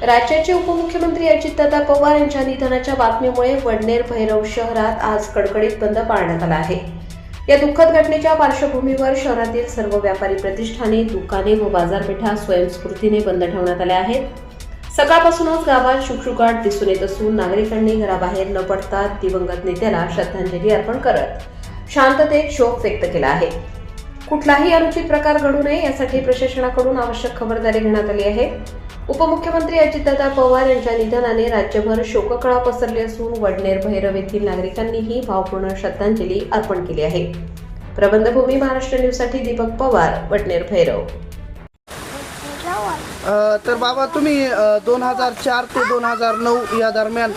राज्याचे उपमुख्यमंत्री अजितदादा पवार यांच्या निधनाच्या बातमीमुळे वडनेर भैरव शहरात आज कडकडीत बंद पाळण्यात आला आहे। या दुःखद घटनेच्या पार्श्वभूमीवर शहरातील सर्व व्यापारी प्रतिष्ठाने, दुकाने व बाजारपेठा स्वयंस्फूर्तीने बंद ठेवण्यात आल्या आहेत। सकाळपासूनच गावात शुकशुकाट दिसून येत असून नागरिकांनी घराबाहेर न पडता दिवंगत नेत्याला श्रद्धांजली अर्पण करत शांततेत शोक व्यक्त केला आहे। कुठलाही अनुचित प्रकार घडू नये यासाठी प्रशासनाकडून आवश्यक खबरदारी घेण्यात आली आहे। उपमुख्यमंत्री अजितदादा पवार यांच्या निधनाने राज्यभर शोककळा पसरली असून वडनेर भैरव येथील नागरिकांनीही भावपूर्ण श्रद्धांजली अर्पण केली आहे। प्रबंधभूमी महाराष्ट्र न्यूजसाठी दीपक पवार, वडनेर भैरव। तर बाबा, तुम्ही 2004 ते 2009 या दरम्यान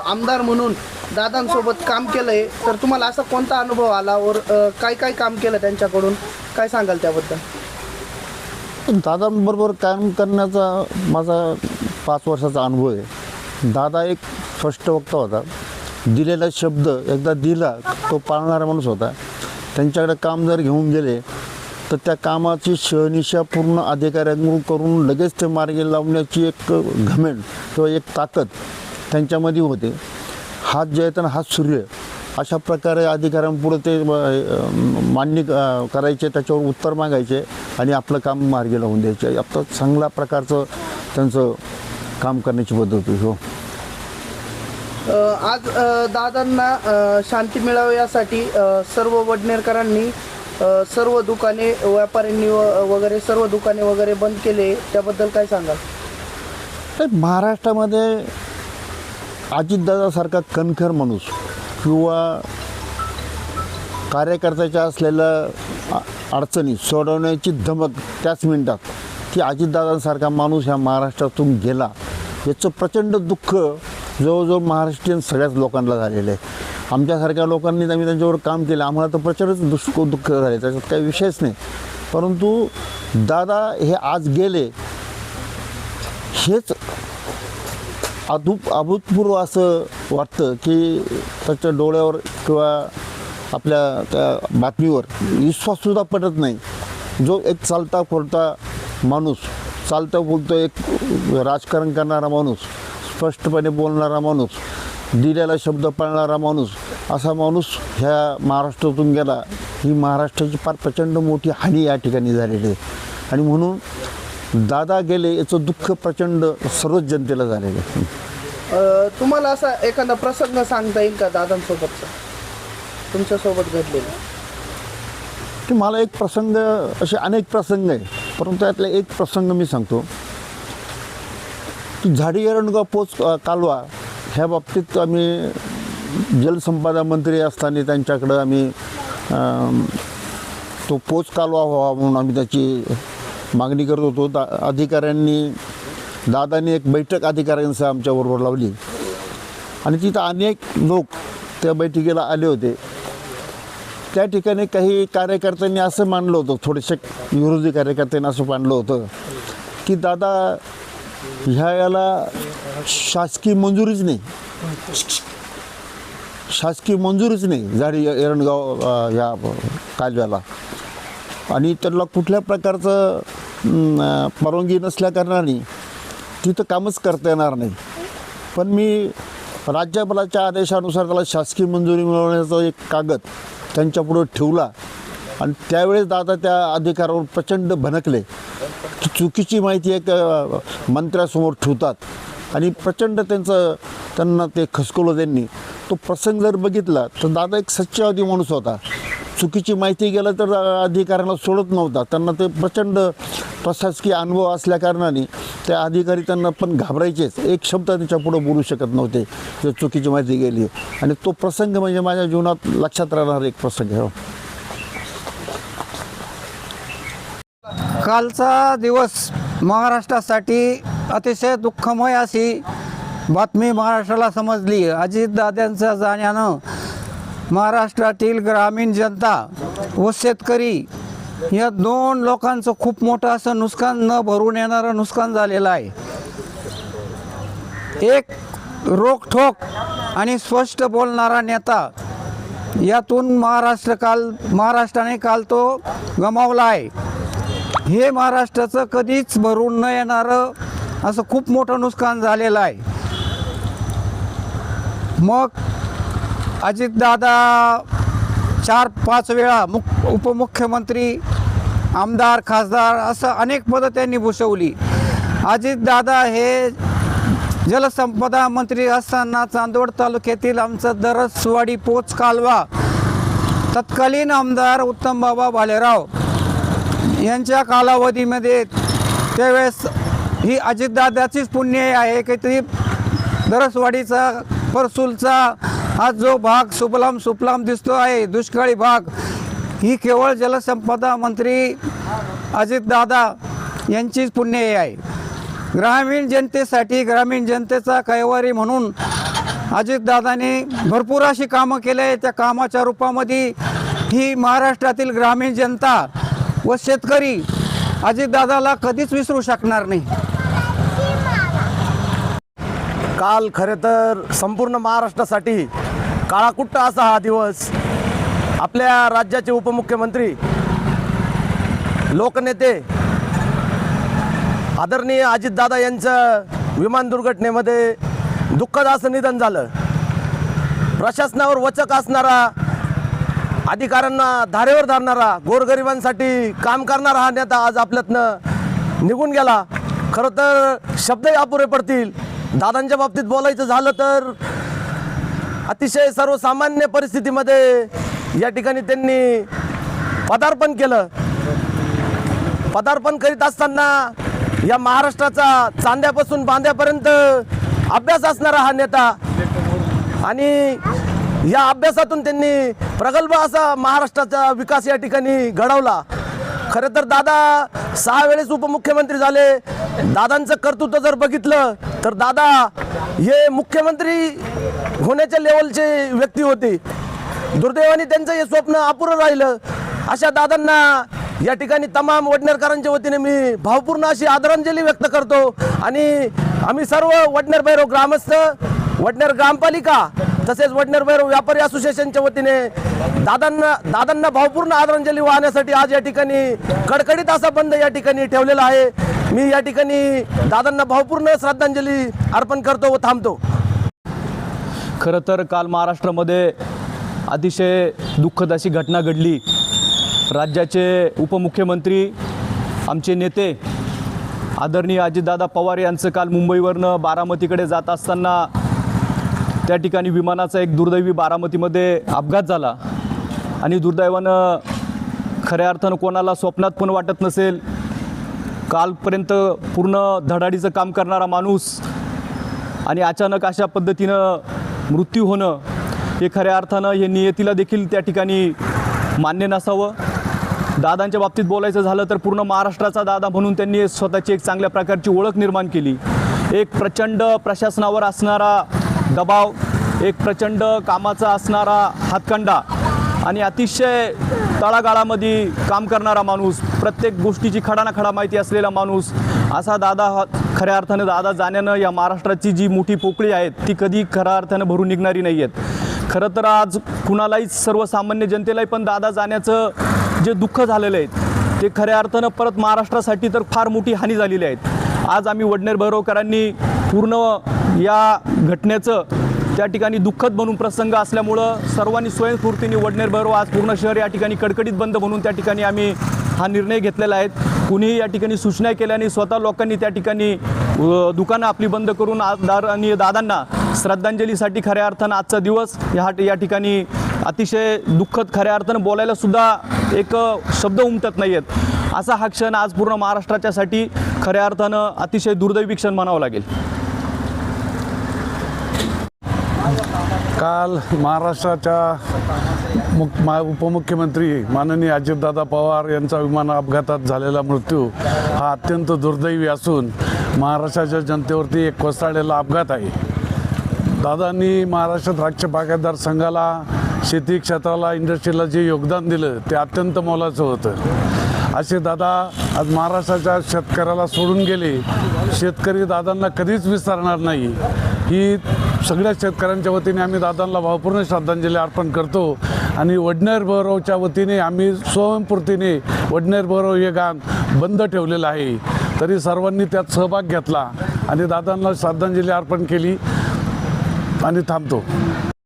आमदार म्हणून दादांसोबत काम केलंय, तर तुम्हाला असा कोणता अनुभव आला और काय काय काम केलं त्यांच्याकडून, काय सांगाल त्याबद्दल? दादांबरोबर काम करण्याचा माझा 5 वर्षाचा अनुभव आहे। दादा एक स्पष्ट वक्ता होता, दिलेला शब्द एकदा दिला तो पाळणारा माणूस होता। त्यांच्याकडे काम जर घेऊन गेले तर त्या कामाची शहनिशा पूर्ण अधिकाऱ्यांकडून करून लगेच ते मार्गी लावण्याची एक घमेंड किंवा एक ताकद त्यांच्यामध्ये होते। हात जे आहेत ना, हात सूर्य अशा प्रकारे अधिकाऱ्यांपुढे ते मान्य करायचे, त्याच्यावर उत्तर मागायचे आणि आपलं काम मार्गी लावून द्यायचे। आता चांगल्या प्रकारचं त्यांचं काम करण्याची पद्धत होती। हो, आज दादांना शांती मिळावी यासाठी सर्व वडनेरकरांनी सर्व दुकाने, व्यापाऱ्यांनी वगैरे सर्व दुकाने वगैरे बंद केले, त्याबद्दल काय सांगाल? तर महाराष्ट्रामध्ये अजितदादासारखा कणखर माणूस किंवा कार्यकर्त्याच्या असलेल्या अडचणी सोडवण्याची धमक त्याच मिनिटात, की अजितदादांसारखा माणूस ह्या महाराष्ट्रातून गेला याचं प्रचंड दुःख जवळजवळ महाराष्ट्रीयन सगळ्याच लोकांना झालेलं आहे। आमच्यासारख्या लोकांनी आम्ही त्यांच्यावर काम केलं, आम्हाला तर प्रचंड दुःख झाले, त्याच्यात काही विषयच नाही। परंतु दादा हे आज गेले हेच अभूतपूर्व असं वाटतं की त्याच्या डोळ्यावर किंवा आपल्या त्या बातमीवर विश्वाससुद्धा पडत नाही। जो एक चालता फोडता माणूस, चालता बोलतो एक राजकारण करणारा माणूस, स्पष्टपणे बोलणारा माणूस, दिलेला शब्द पाळणारा माणूस, असा माणूस ह्या महाराष्ट्रातून गेला, ही महाराष्ट्राची फार प्रचंड मोठी हानी या ठिकाणी झालेली आहे। आणि म्हणून दादा गेले याचं दुःख प्रचंड सर्वच जनतेला झालेलं आहे। तुम्हाला असा एखादा प्रसंग सांगता येईल का दादांसोबतचा, तुमच्यासोबत घडलेला? की मला एक प्रसंग, असे अनेक प्रसंग आहे, परंतु त्यातला एक प्रसंग मी सांगतो की झाडी एरंडगाव पोच कालवा ह्या बाबतीत आम्ही जलसंपदा मंत्री असताना त्यांच्याकडं आम्ही तो पोच कालवा व्हावा म्हणून आम्ही त्याची मागणी करत होतो। अधिकाऱ्यांनी, दादांनी एक बैठक अधिकाऱ्यांसह आमच्याबरोबर लावली आणि तिथं अनेक लोक त्या बैठकीला आले होते। त्या ठिकाणी काही कार्यकर्त्यांनी असं मानलं होतं, थोडेसे विरोधी कार्यकर्त्यांनी असं मानलं होतं की दादा याला शासकीय मंजुरीच नाही, शासकीय मंजुरीच नाही झाडी एरंडगाव ह्या कालव्याला, आणि त्याला कुठल्या प्रकारचं परवानगी नसल्याकारणाने तिथं कामच करता येणार नाही। पण मी राज्यपालाच्या आदेशानुसार त्याला शासकीय मंजुरी मिळवण्याचा एक कागद त्यांच्यापुढं ठेवला आणि त्यावेळेस दादा त्या अधिकारावर प्रचंड भनकले की चुकीची माहिती एक मंत्र्यासमोर ठेवतात आणि प्रचंड त्यांना ते खसकवलं त्यांनी। तो प्रसंग जर बघितला तर दादा एक सच्चावादी माणूस होता। चुकीची माहिती गेलं तर अधिकाऱ्यांना सोडत नव्हता, त्यांना ते प्रचंड प्रशासकीय अनुभव असल्याकारणाने ते अधिकारी त्यांना पण घाबरायचेच, एक शब्द त्यांच्या पुढे बोलू शकत नव्हते जर चुकीची माहिती गेली। आणि तो प्रसंग म्हणजे माझ्या जीवनात लक्षात राहणार एक प्रसंग आहे। कालचा दिवस महाराष्ट्रासाठी अतिशय दुःखमय अशी बातमी महाराष्ट्राला समजली। अजितदादांच्या जाण्यानं महाराष्ट्रातील ग्रामीण जनता व शेतकरी या दोन लोकांचं खूप मोठं असं नुकसान, न भरून येणारं नुकसान झालेलं आहे। एक रोखठोक आणि स्पष्ट बोलणारा नेता यातून महाराष्ट्राने काल तो गमावला आहे। हे महाराष्ट्राचं कधीच भरून न येणारं असं खूप मोठं नुकसान झालेलं आहे. मग अजितदादा 4-5 वेळा उपमुख्यमंत्री, आमदार, खासदार असं अनेक पदं त्यांनी भूषवली. अजितदादा हे जलसंपदा मंत्री असताना चांदवड तालुक्यातील आमचं दरसवाडी पोच कालवा तत्कालीन आमदार उत्तमबाबा भालेराव यांच्या कालावधीमध्ये त्यावेळेस ही अजितदादाचीच पुण्य आहे की ती दरसवाडीचा परसूलचा हा जो भाग सुफलाम दिसतो आहे, दुष्काळी भाग, ही केवळ जलसंपदा मंत्री अजितदादा यांचीच पुण्य आहे. ग्रामीण जनतेसाठी, ग्रामीण जनतेचा कैवारी म्हणून अजितदादांनी भरपूर अशी कामं केले. त्या कामाच्या रूपामध्ये ही महाराष्ट्रातील ग्रामीण जनता व शेतकरी अजितदादाला कधीच विसरू शकणार नाही. काल खरे तर संपूर्ण महाराष्ट्रासाठी काळाकुट्ट असा हा दिवस. आपल्या राज्याचे उपमुख्यमंत्री, लोकनेते आदरणीय अजितदादा यांचं विमान दुर्घटनेमध्ये दुःखद असं निधन झालं. प्रशासनावर वचक असणारा, अधिकाऱ्यांना धारेवर धरणारा, गोरगरिबांसाठी काम करणारा हा नेता आज आपल्यातनं निघून गेला. खरं तर शब्दही अपुरे पडतील. दादांच्या बाबतीत बोलायचं झालं तर अतिशय सर्वसामान्य परिस्थितीमध्ये या ठिकाणी त्यांनी पदार्पण केलं. पदार्पण करीत असताना या महाराष्ट्राचा चांद्यापासून बांद्यापर्यंत अभ्यास असणारा हा नेता आणि या अभ्यासातून त्यांनी प्रगल्भ असा महाराष्ट्राचा विकास या ठिकाणी घडवला. खरं तर दादा 6 वेळेस उपमुख्यमंत्री झाले. दादांचं कर्तृत्व जर बघितलं तर दादा हे मुख्यमंत्री होण्याच्या लेवलचे व्यक्ती होते. दुर्दैवाने त्यांचं हे स्वप्न अपुरं राहिलं. अशा दादांना या ठिकाणी तमाम वडनेरकरांच्या वतीने मी भावपूर्ण अशी आदरांजली व्यक्त करतो. आणि आम्ही सर्व वडनेर भैरव ग्रामस्थ, वडनेर ग्रामपालिका तसेच वडनेर भैरव व्यापारी असोसिएशनच्या वतीने दादांना भावपूर्ण आदरांजली वाहण्यासाठी आज या ठिकाणी कडकडीत असा बंद या ठिकाणी ठेवलेला आहे. मी या ठिकाणी दादांना भावपूर्ण श्रद्धांजली अर्पण करतो व थांबतो. खरं तर काल महाराष्ट्रामध्ये अतिशय दुःखद अशी घटना घडली. राज्याचे उपमुख्यमंत्री, आमचे नेते आदरणीय अजितदादा पवार यांचं काल मुंबईवरनं बारामतीकडे जात असताना त्या ठिकाणी विमानाचा एक दुर्दैवी बारामतीमध्ये अपघात झाला. आणि दुर्दैवानं खऱ्या अर्थानं कोणाला स्वप्नात पण वाटत नसेल, कालपर्यंत पूर्ण धडाडीचं काम करणारा माणूस आणि अचानक अशा पद्धतीनं मृत्यू होणं हे खऱ्या अर्थानं हे नियतीला देखील त्या ठिकाणी मान्य नसावं. दादांच्या बाबतीत बोलायचं झालं तर पूर्ण महाराष्ट्राचा दादा म्हणून त्यांनी स्वतःची एक चांगल्या प्रकारची ओळख निर्माण केली. एक प्रचंड प्रशासनावर असणारा दबाव, एक प्रचंड कामाचा असणारा हातखंडा आणि अतिशय तळागाळामध्ये काम करणारा माणूस, प्रत्येक गोष्टीची खडानाखडा माहिती असलेला माणूस, असा दादा खऱ्या अर्थानं दादा जाण्यानं या महाराष्ट्राची जी मोठी पोकळी आहेत ती कधी खऱ्या अर्थानं भरून निघणारी नाही आहेत. खरं तर आज कुणालाही, सर्वसामान्य जनतेलाही पण दादा जाण्याचं जे दुःख झालेलं आहे ते खऱ्या अर्थानं परत महाराष्ट्रासाठी तर फार मोठी हानी झालेली आहे. आज आम्ही वडनेर भैरवकरांनी पूर्ण या घटनेचं त्या ठिकाणी दुःखद म्हणून प्रसंग असल्यामुळं सर्वांनी स्वयंस्फूर्तीने वडनेर भैरव आज पूर्ण शहर या ठिकाणी कडकडीत बंद म्हणून त्या ठिकाणी आम्ही हा निर्णय घेतलेला आहे. कुणीही या ठिकाणी सूचना केल्याने स्वतः लोकांनी त्या ठिकाणी दुकानं आपली बंद करून आणि दादांना श्रद्धांजलीसाठी खऱ्या अर्थानं आजचा दिवस या ठिकाणी अतिशय दुःखद, खऱ्या अर्थानं बोलायला सुद्धा एक शब्द उमटत नाही आहेत. असा हा क्षण आज पूर्ण महाराष्ट्राच्यासाठी खऱ्या अर्थानं अतिशय दुर्दैवी क्षण म्हणावं लागेल. काल महाराष्ट्राच्या उपमुख्यमंत्री माननीय अजितदादा पवार यांचा विमान अपघातात झालेला मृत्यू हा अत्यंत दुर्दैवी असून महाराष्ट्राच्या जनतेवरती एक कोसळलेला अपघात आहे. दादांनी महाराष्ट्र द्राक्ष बागायतदार संघाला, शेती क्षेत्राला, इंडस्ट्रीला जे योगदान दिलं ते अत्यंत मोलाचं होतं. असे दादा आज महाराष्ट्राच्या शेतकऱ्याला सोडून गेले. शेतकरी दादांना कधीच विसरणार नाही. ही सगळ्या शेतकऱ्यांच्या वतीने आम्ही दादांना भावपूर्ण श्रद्धांजली अर्पण करतो. आणि वडनेर भैरवच्या वतीने आम्ही स्वयंस्फूर्तीने वडनेर भैरव हे गाण बंद ठेवलेलं आहे. तरी सर्वांनी त्यात सहभाग घेतला आणि दादांना श्रद्धांजली अर्पण केली आणि थांबतो.